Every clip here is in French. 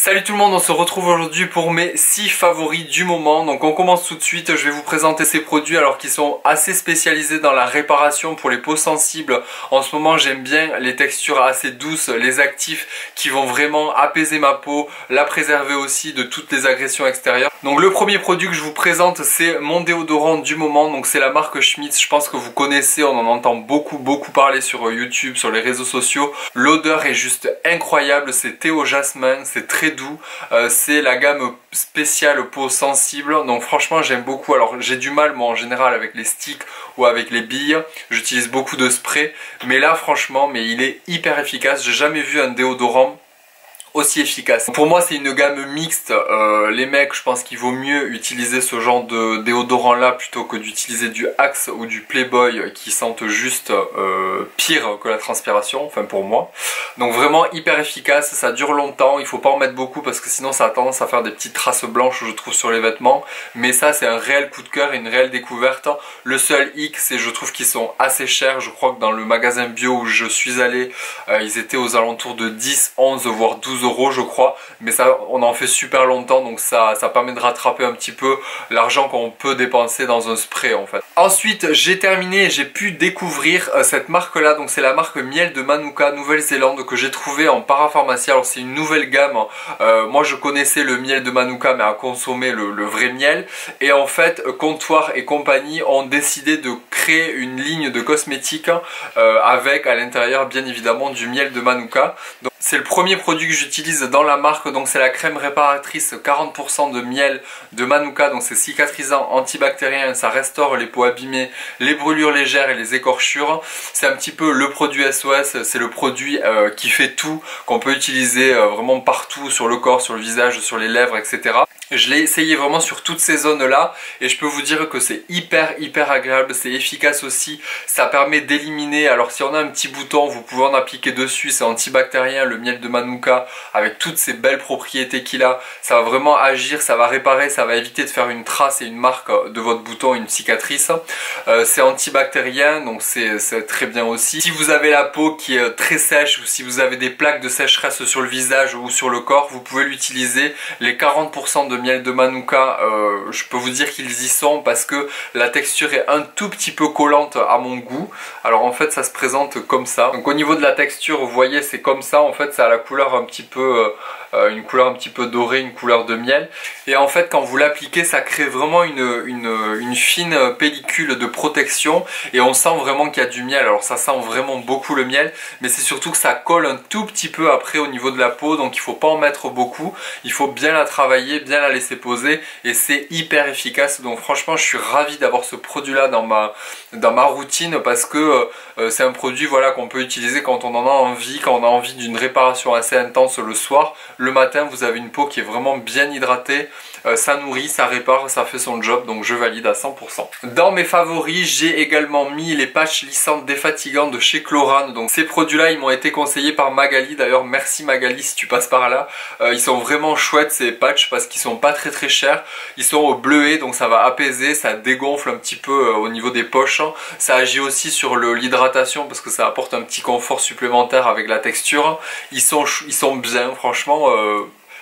Salut tout le monde, on se retrouve aujourd'hui pour mes 6 favoris du moment. Donc on commence tout de suite, je vais vous présenter ces produits alors qu'ils sont assez spécialisés dans la réparation pour les peaux sensibles. En ce moment j'aime bien les textures assez douces, les actifs qui vont vraiment apaiser ma peau, la préserver aussi de toutes les agressions extérieures. Donc le premier produit que je vous présente c'est mon déodorant du moment, donc c'est la marque Schmidts. Je pense que vous connaissez, on en entend beaucoup parler sur YouTube, sur les réseaux sociaux. L'odeur est juste incroyable, c'est thé au jasmin, c'est très doux, c'est la gamme spéciale peau sensible, donc franchement j'aime beaucoup. Alors j'ai du mal moi en général avec les sticks ou avec les billes, j'utilise beaucoup de spray, mais là franchement il est hyper efficace. J'ai jamais vu un déodorant aussi efficace. Pour moi c'est une gamme mixte, les mecs je pense qu'il vaut mieux utiliser ce genre de déodorant là plutôt que d'utiliser du Axe ou du Playboy qui sentent juste pire que la transpiration, enfin pour moi. Donc vraiment hyper efficace, ça dure longtemps, il faut pas en mettre beaucoup parce que sinon ça a tendance à faire des petites traces blanches je trouve sur les vêtements, mais ça c'est un réel coup de cœur et une réelle découverte. Le seul hic c'est je trouve qu'ils sont assez chers, je crois que dans le magasin bio où je suis allé ils étaient aux alentours de 10, 11 voire 12 € je crois, mais ça on en fait super longtemps donc ça permet de rattraper un petit peu l'argent qu'on peut dépenser dans un spray en fait. Ensuite j'ai terminé et j'ai pu découvrir cette marque là, donc c'est la marque Miel de Manuka Nouvelle-Zélande que j'ai trouvé en parapharmacie. Alors c'est une nouvelle gamme, moi je connaissais le miel de Manuka mais à consommer le vrai miel, et en fait Comptoir et compagnie ont décidé de créer une ligne de cosmétiques avec à l'intérieur bien évidemment du miel de Manuka. Donc c'est le premier produit que j'utilise dans la marque, donc c'est la crème réparatrice 40% de miel de Manuka, donc c'est cicatrisant, antibactérien, ça restaure les peaux abîmées, les brûlures légères et les écorchures. C'est un petit peu le produit SOS, c'est le produit qui fait tout, qu'on peut utiliser vraiment partout sur le corps, sur le visage, sur les lèvres, etc. Je l'ai essayé vraiment sur toutes ces zones là et je peux vous dire que c'est hyper agréable, c'est efficace aussi, ça permet d'éliminer, alors si on a un petit bouton vous pouvez en appliquer dessus, c'est antibactérien le miel de Manuka avec toutes ces belles propriétés qu'il a, ça va vraiment agir, ça va réparer, ça va éviter de faire une trace et une marque de votre bouton, une cicatrice. C'est antibactérien donc c'est très bien aussi. Si vous avez la peau qui est très sèche ou si vous avez des plaques de sécheresse sur le visage ou sur le corps, vous pouvez l'utiliser. Les 40% de miel de Manuka, je peux vous dire qu'ils y sont parce que la texture est un tout petit peu collante à mon goût. Alors en fait ça se présente comme ça, donc au niveau de la texture vous voyez c'est comme ça, en fait ça a la couleur un petit peu une couleur un petit peu dorée, une couleur de miel, et en fait quand vous l'appliquez ça crée vraiment une fine pellicule de protection et on sent vraiment qu'il y a du miel. Alors ça sent vraiment beaucoup le miel, mais c'est surtout que ça colle un tout petit peu après au niveau de la peau, donc il faut pas en mettre beaucoup, il faut bien la travailler, bien la laisser poser, et c'est hyper efficace. Donc franchement je suis ravi d'avoir ce produit là dans ma routine parce que c'est un produit voilà qu'on peut utiliser quand on en a envie, quand on a envie d'une réparation assez intense le soir. Le matin vous avez une peau qui est vraiment bien hydratée, ça nourrit, ça répare, ça fait son job, donc je valide à 100%. Dans mes favoris j'ai également mis les patchs lissantes défatigantes de chez Chlorane. Donc ces produits là ils m'ont été conseillés par Magali, d'ailleurs merci Magali si tu passes par là. Ils sont vraiment chouettes ces patchs parce qu'ils sont pas très chers, ils sont au bleuet donc ça va apaiser, ça dégonfle un petit peu au niveau des poches, ça agit aussi sur l'hydratation parce que ça apporte un petit confort supplémentaire avec la texture. Ils sont bien franchement,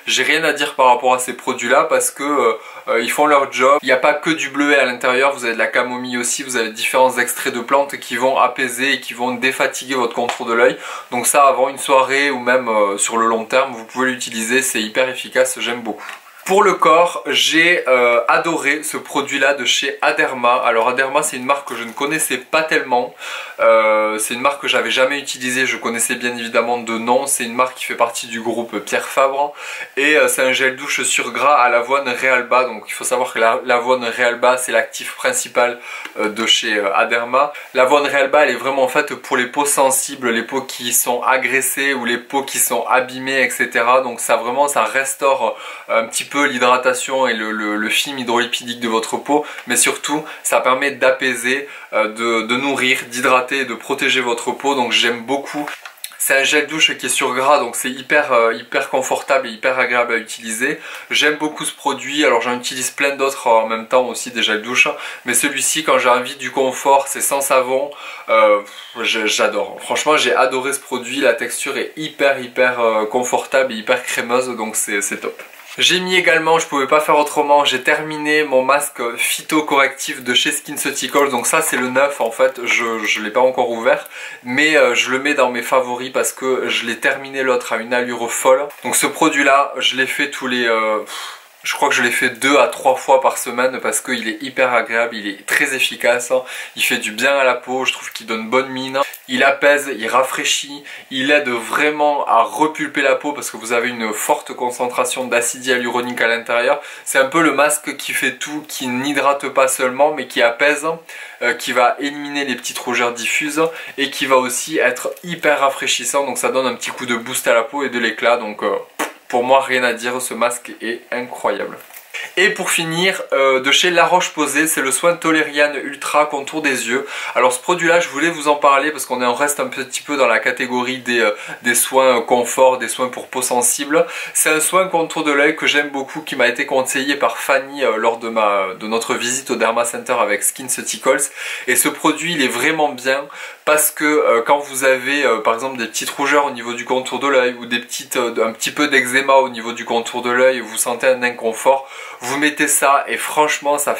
j'ai rien à dire par rapport à ces produits là parce que ils font leur job. Il n'y a pas que du bleuet à l'intérieur, vous avez de la camomille aussi, vous avez différents extraits de plantes qui vont apaiser et qui vont défatiguer votre contour de l'œil. Donc ça avant une soirée ou même sur le long terme vous pouvez l'utiliser, c'est hyper efficace, j'aime beaucoup. Pour le corps, j'ai adoré ce produit là de chez Aderma. Alors Aderma c'est une marque que je ne connaissais pas tellement, c'est une marque que j'avais jamais utilisée, je connaissais bien évidemment de nom. C'est une marque qui fait partie du groupe Pierre Fabre et c'est un gel douche sur gras à l'avoine Realba. Donc il faut savoir que l'avoine Realba c'est l'actif principal de chez Aderma. L'avoine Realba elle est vraiment faite pour les peaux sensibles, les peaux qui sont agressées ou les peaux qui sont abîmées, etc. Donc ça vraiment ça restaure un petit peu l'hydratation et le film hydrolipidique de votre peau, mais surtout ça permet d'apaiser, de nourrir, d'hydrater et de protéger votre peau. Donc j'aime beaucoup C'est un gel douche qui est sur gras, donc c'est hyper confortable et hyper agréable à utiliser. J'aime beaucoup ce produit, alors j'en utilise plein d'autres en même temps aussi, des gels douche. Mais celui-ci, quand j'ai envie du confort, c'est sans savon, j'adore. Franchement, j'ai adoré ce produit, la texture est hyper confortable et hyper crémeuse, donc c'est top. J'ai mis également, je pouvais pas faire autrement, j'ai terminé mon masque phytocorrectif de chez SkinCeuticals. Donc ça c'est le neuf en fait, je l'ai pas encore ouvert, mais je le mets dans mes favoris parce que je l'ai terminé l'autre à une allure folle. Donc ce produit là, je l'ai fait tous les... je crois que je l'ai fait 2 à 3 fois par semaine parce qu'il est hyper agréable, il est très efficace, il fait du bien à la peau, je trouve qu'il donne bonne mine, il apaise, il rafraîchit, il aide vraiment à repulper la peau parce que vous avez une forte concentration d'acide hyaluronique à l'intérieur. C'est un peu le masque qui fait tout, qui n'hydrate pas seulement mais qui apaise, qui va éliminer les petites rougeurs diffuses et qui va aussi être hyper rafraîchissant, donc ça donne un petit coup de boost à la peau et de l'éclat, donc... pour moi, rien à dire, ce masque est incroyable. Et pour finir, de chez La Roche-Posay, c'est le soin Toleriane Ultra Contour des yeux. Alors ce produit là, je voulais vous en parler parce qu'on reste un petit peu dans la catégorie des soins confort, des soins pour peau sensible. C'est un soin contour de l'œil que j'aime beaucoup, qui m'a été conseillé par Fanny lors de notre visite au Derma Center avec SkinCeuticals. Et ce produit, il est vraiment bien parce que quand vous avez par exemple des petites rougeurs au niveau du contour de l'œil ou un petit peu d'eczéma au niveau du contour de l'œil, vous sentez un inconfort, vous mettez ça et franchement ça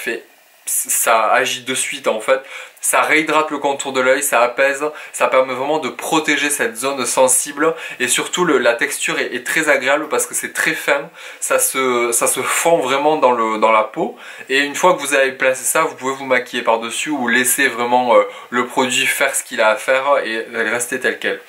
agit de suite en fait. Ça réhydrate le contour de l'œil, ça apaise, ça permet vraiment de protéger cette zone sensible et surtout la texture est très agréable parce que c'est très fin, ça se fond vraiment dans la peau et une fois que vous avez placé ça, vous pouvez vous maquiller par dessus ou laisser vraiment le produit faire ce qu'il a à faire et rester tel quel.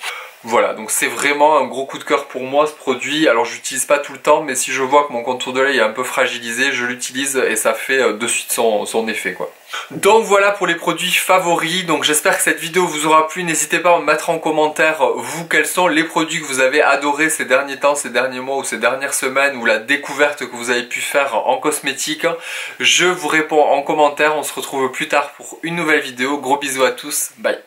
Voilà, donc c'est vraiment un gros coup de cœur pour moi ce produit. Alors j'utilise pas tout le temps, mais si je vois que mon contour de l'œil est un peu fragilisé, je l'utilise et ça fait de suite son effet quoi. Donc voilà pour les produits favoris. Donc j'espère que cette vidéo vous aura plu. N'hésitez pas à me mettre en commentaire vous quels sont les produits que vous avez adorés ces derniers temps, ces derniers mois ou ces dernières semaines, ou la découverte que vous avez pu faire en cosmétique. Je vous réponds en commentaire. On se retrouve plus tard pour une nouvelle vidéo. Gros bisous à tous, bye.